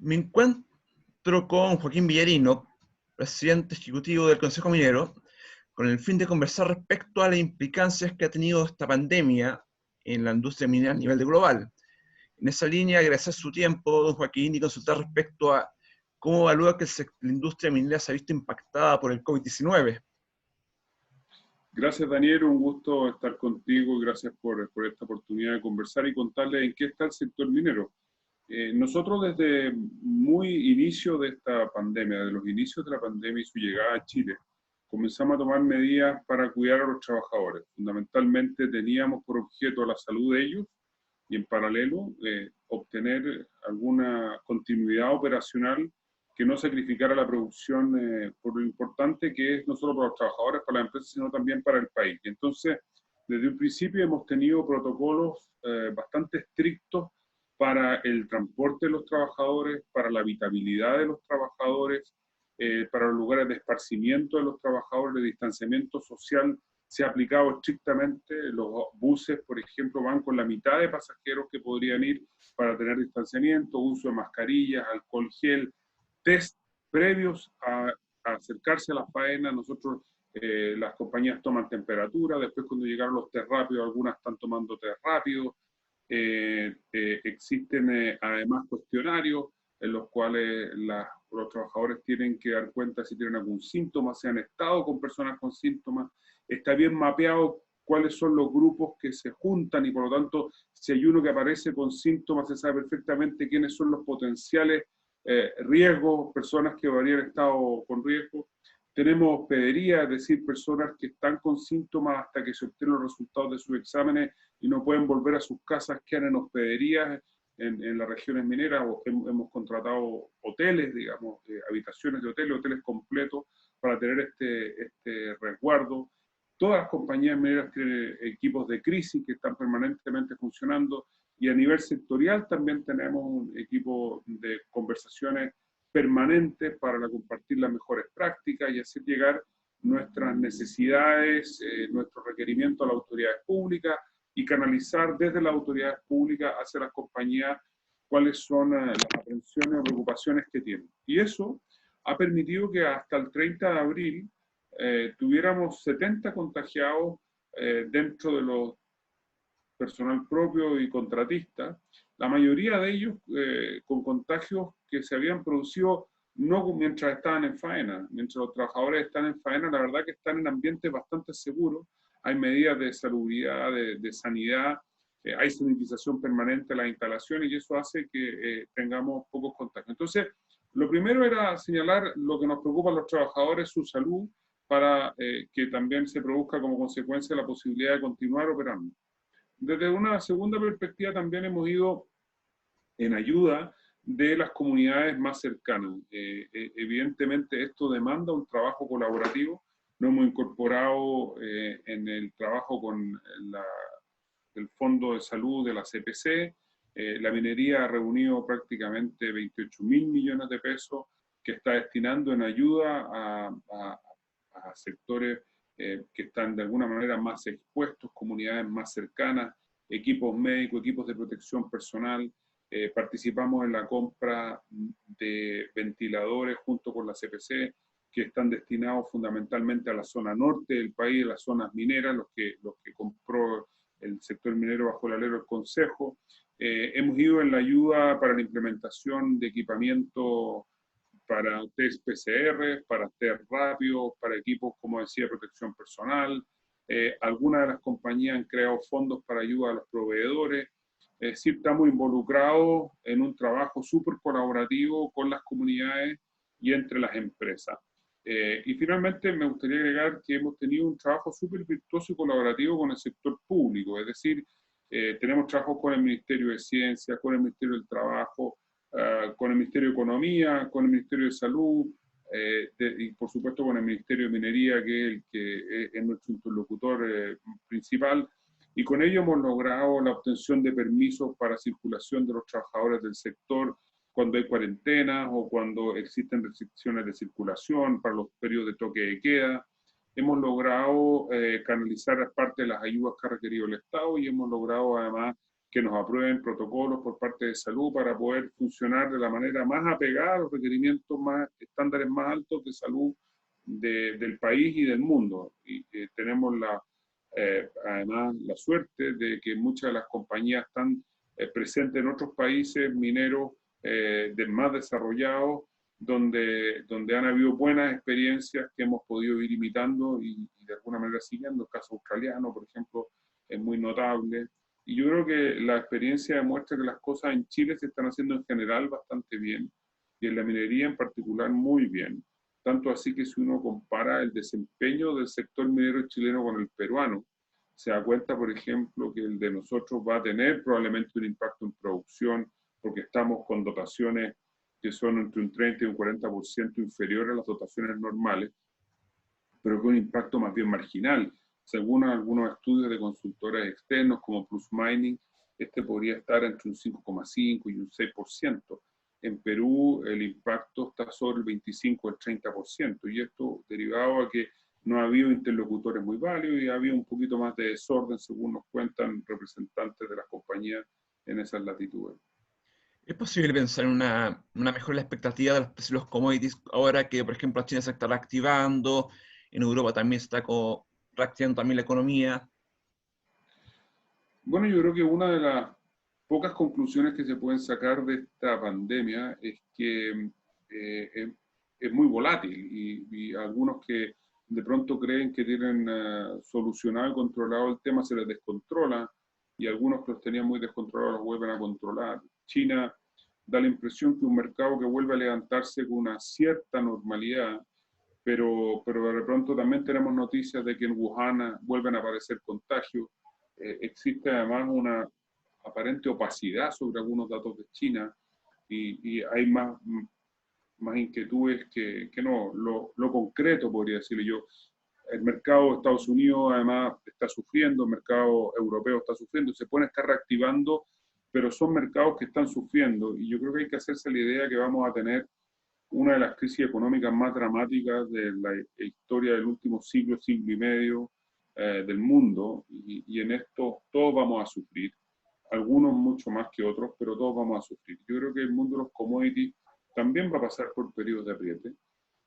Me encuentro con Joaquín Villarino, presidente ejecutivo del Consejo Minero, con el fin de conversar respecto a las implicancias que ha tenido esta pandemia en la industria minera a nivel global. En esa línea, agradecer su tiempo, don Joaquín, y consultar respecto a cómo evalúa que la industria minera se ha visto impactada por el COVID-19. Gracias, Daniel, un gusto estar contigo y gracias por esta oportunidad de conversar y contarles en qué está el sector minero. Nosotros desde muy inicio de esta pandemia, de los inicios de la pandemia y su llegada a Chile, comenzamos a tomar medidas para cuidar a los trabajadores. Fundamentalmente teníamos por objeto la salud de ellos y en paralelo obtener alguna continuidad operacional que no sacrificara la producción por lo importante que es no solo para los trabajadores, para las empresas, sino también para el país. Y entonces, desde un principio hemos tenido protocolos bastante estrictos para el transporte de los trabajadores, para la habitabilidad de los trabajadores, para los lugares de esparcimiento de los trabajadores, de distanciamiento social. Se ha aplicado estrictamente, los buses, por ejemplo, van con la mitad de pasajeros que podrían ir para tener distanciamiento, uso de mascarillas, alcohol gel, test previos a acercarse a la faena. Nosotros, las compañías toman temperatura, después cuando llegaron los test rápidos, algunas están tomando test rápidos. Existen además cuestionarios en los cuales los trabajadores tienen que dar cuenta si tienen algún síntoma, si han estado con personas con síntomas. Está bien mapeado cuáles son los grupos que se juntan y por lo tanto, si hay uno que aparece con síntomas, se sabe perfectamente quiénes son los potenciales riesgos, personas que habrían estado con riesgo. Tenemos hospedería, es decir, personas que están con síntomas hasta que se obtienen los resultados de sus exámenes y no pueden volver a sus casas, quedan en hospederías en las regiones mineras. Hemos contratado hoteles, digamos, habitaciones de hoteles completos para tener este resguardo. Todas las compañías mineras tienen equipos de crisis que están permanentemente funcionando y a nivel sectorial también tenemos un equipo de conversaciones permanentes para compartir las mejores prácticas y hacer llegar nuestras necesidades, nuestros requerimientos a las autoridades públicas y canalizar desde las autoridades públicas hacia las compañías cuáles son las aprensiones o preocupaciones que tienen. Y eso ha permitido que hasta el 30 de abril tuviéramos 70 contagiados dentro de los personal propio y contratista, la mayoría de ellos con contagios que se habían producido no mientras estaban en faena. Mientras los trabajadores están en faena, la verdad que están en ambientes bastante seguros, hay medidas de salubridad, de sanidad, hay sanitización permanente en las instalaciones y eso hace que tengamos pocos contagios. Entonces, lo primero era señalar lo que nos preocupa a los trabajadores, su salud, para que también se produzca como consecuencia la posibilidad de continuar operando. Desde una segunda perspectiva también hemos ido en ayuda de las comunidades más cercanas. Evidentemente esto demanda un trabajo colaborativo. Nos hemos incorporado en el trabajo con el Fondo de Salud de la CPC. La minería ha reunido prácticamente 28.000 millones de pesos que está destinando en ayuda a sectores que están de alguna manera más expuestos, comunidades más cercanas, equipos médicos, equipos de protección personal. Participamos en la compra de ventiladores junto con la CPC, que están destinados fundamentalmente a la zona norte del país, a las zonas mineras, los que compró el sector minero bajo el alero del Consejo. Hemos ido en la ayuda para la implementación de equipamiento para test PCR, para test rápidos, para equipos, como decía, de protección personal. Algunas de las compañías han creado fondos para ayuda a los proveedores. Es decir, estamos involucrados en un trabajo súper colaborativo con las comunidades y entre las empresas. Y finalmente me gustaría agregar que hemos tenido un trabajo súper virtuoso y colaborativo con el sector público, es decir, tenemos trabajo con el Ministerio de Ciencia, con el Ministerio del Trabajo, con el Ministerio de Economía, con el Ministerio de Salud y por supuesto con el Ministerio de Minería, que es el que es nuestro interlocutor principal, y con ello hemos logrado la obtención de permisos para circulación de los trabajadores del sector cuando hay cuarentenas o cuando existen restricciones de circulación para los periodos de toque de queda. Hemos logrado canalizar parte de las ayudas que ha requerido el Estado y hemos logrado además que nos aprueben protocolos por parte de salud para poder funcionar de la manera más apegada a los requerimientos más, estándares más altos de salud del país y del mundo. Y tenemos además la suerte de que muchas de las compañías están presentes en otros países mineros del más desarrollados, donde han habido buenas experiencias que hemos podido ir imitando y de alguna manera siguiendo. El caso australiano, por ejemplo, es muy notable. Y yo creo que la experiencia demuestra que las cosas en Chile se están haciendo en general bastante bien, y en la minería en particular muy bien. Tanto así que si uno compara el desempeño del sector minero chileno con el peruano, se da cuenta, por ejemplo, que el de nosotros va a tener probablemente un impacto en producción, porque estamos con dotaciones que son entre un 30 y un 40% inferiores a las dotaciones normales, pero con un impacto más bien marginal. Según algunos estudios de consultores externos como Plus Mining, este podría estar entre un 5,5 y un 6%. En Perú el impacto está sobre el 25 o el 30%, y esto derivado a que no ha habido interlocutores muy válidos y ha habido un poquito más de desorden, según nos cuentan representantes de las compañías en esas latitudes. ¿Es posible pensar en una mejora en la expectativa de los precios de los commodities ahora que, por ejemplo, China se está reactivando, en Europa también se está reactivando también la economía? Bueno, yo creo que una de las pocas conclusiones que se pueden sacar de esta pandemia es que es muy volátil, y algunos que de pronto creen que tienen solucionado y controlado el tema se les descontrola, y algunos que los tenían muy descontrolados los vuelven a controlar. China da la impresión que un mercado que vuelve a levantarse con una cierta normalidad, pero de pronto también tenemos noticias de que en Wuhan vuelven a aparecer contagios. Existe además una aparente opacidad sobre algunos datos de China, y hay más inquietudes que no. Lo concreto, podría decirle yo, el mercado de Estados Unidos además está sufriendo, el mercado europeo está sufriendo, se pueden estar reactivando, pero son mercados que están sufriendo, y yo creo que hay que hacerse la idea que vamos a tener una de las crisis económicas más dramáticas de la historia del último siglo, siglo y medio del mundo, y en esto todos vamos a sufrir, algunos mucho más que otros, pero todos vamos a sufrir. Yo creo que el mundo de los commodities también va a pasar por periodos de apriete.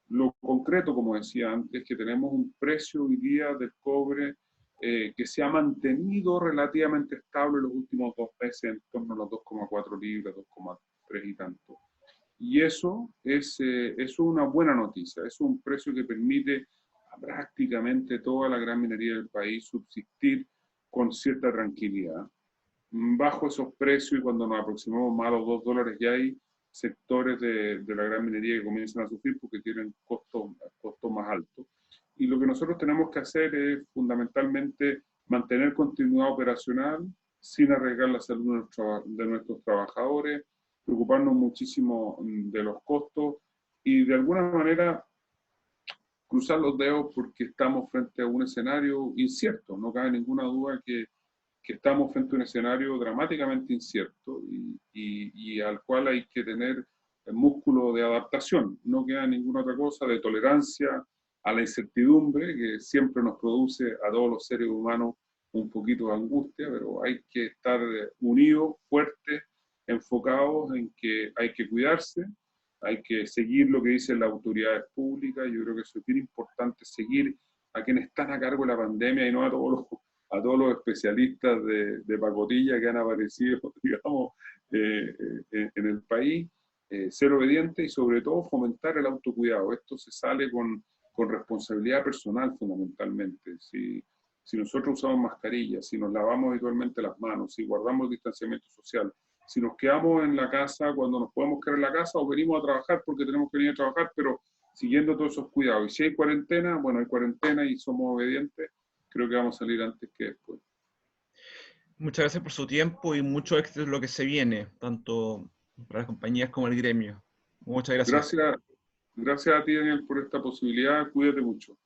Lo concreto, como decía antes, es que tenemos un precio hoy día del cobre que se ha mantenido relativamente estable en los últimos 2 meses, en torno a los 2,4 libras, 2,3 y tanto. Y eso es una buena noticia, es un precio que permite a prácticamente toda la gran minería del país subsistir con cierta tranquilidad. Bajo esos precios, y cuando nos aproximamos más a los $2, ya hay sectores de la gran minería que comienzan a sufrir porque tienen costos más altos. Y lo que nosotros tenemos que hacer es fundamentalmente mantener continuidad operacional sin arriesgar la salud de nuestros trabajadores, preocuparnos muchísimo de los costos y de alguna manera cruzar los dedos porque estamos frente a un escenario incierto. No cabe ninguna duda que estamos frente a un escenario dramáticamente incierto y al cual hay que tener el músculo de adaptación. No queda ninguna otra cosa, de tolerancia a la incertidumbre que siempre nos produce a todos los seres humanos un poquito de angustia, pero hay que estar unidos, fuertes, enfocados en que hay que cuidarse, hay que seguir lo que dicen las autoridades públicas. Yo creo que eso es bien importante, seguir a quienes están a cargo de la pandemia y no a todos los especialistas de pacotilla que han aparecido, digamos, en el país, ser obediente y sobre todo fomentar el autocuidado. Esto se sale con responsabilidad personal fundamentalmente. Si nosotros usamos mascarillas, si nos lavamos habitualmente las manos, si guardamos el distanciamiento social, si nos quedamos en la casa cuando nos podemos quedar en la casa o venimos a trabajar porque tenemos que venir a trabajar, pero siguiendo todos esos cuidados. Y si hay cuarentena, bueno, hay cuarentena y somos obedientes, creo que vamos a salir antes que después. Muchas gracias por su tiempo y mucho éxito en lo que se viene, tanto para las compañías como el gremio. Muchas gracias. Gracias a ti, Daniel, por esta posibilidad. Cuídate mucho.